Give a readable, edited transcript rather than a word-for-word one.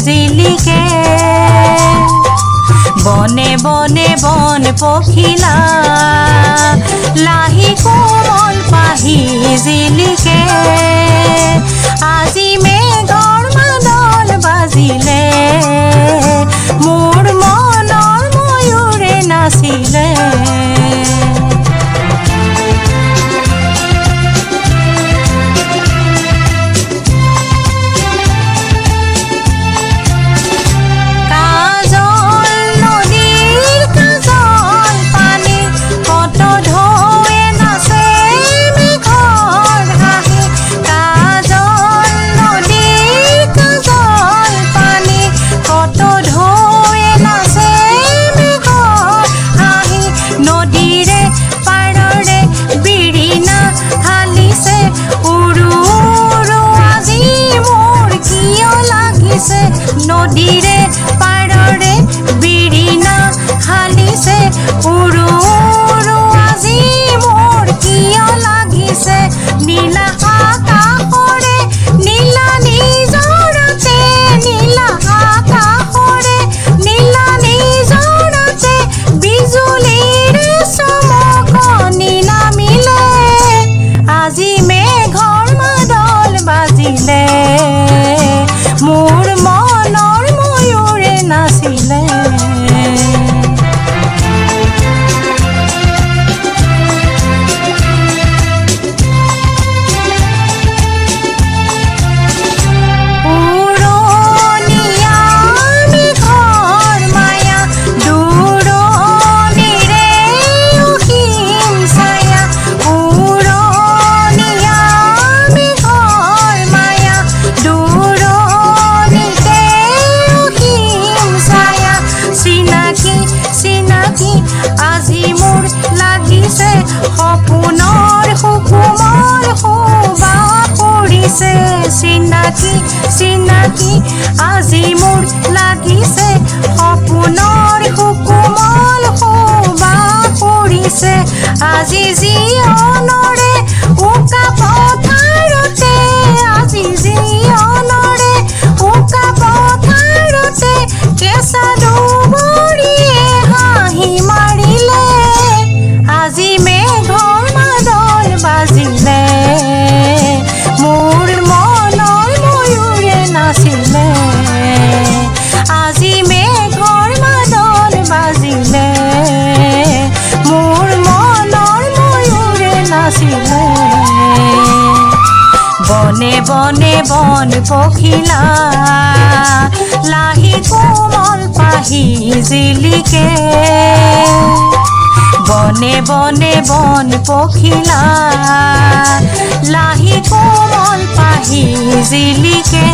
জিলিকে বনে বনে বন পখিলা লাহি কোমল পাহি জিলিকে আজি মেঘৰ মাদল বাজিলে মোৰ মনৰ ময়ূৰে নাচিলে নদীৰে পাৰৰে বিৰিণা হালিছে উৰু উৰু আজি মোৰ কিয় লাগিছে নীলা আকাশৰে নীলা নিজৰতে নীলা আকাশৰে নীলা নিজৰতে বিজুলীৰে চমকনি নামিলে আজি মেঘৰ মাদল বাজিলে মোৰ মনৰ ময়ূৰে নাচিলে উৰণীয়া মেঘৰ মায়া দূৰণিৰে অসীম ছায়া উৰণীয়া মেঘৰ মায়া চিনাকি আজি মোৰ লাগিছে সপোনৰ সুকুমাৰ সুবাস পৰিছে চিনাকি আজি মোৰ লাগিছে সপোনৰ সুকুমাৰ সুবাস পৰিছে আজি জীৱনৰে উকা পথাৰতে আজি জীৱনৰে উকা পথাৰতে কেঁচা হাঁহি মাৰিলে আজি মেঘৰ মাদল বাজিলে মোৰ মনৰ ময়ূৰে নাচিলে আজি মেঘৰ মাদল বাজিলে মোৰ মনৰ ময়ূৰে নাচিলে বনে বনে বন পখিলা লাহি কোমল পাহি জিলিকে বনে বনে বন পখিলা লাহি কোমল পাহি জিলিকে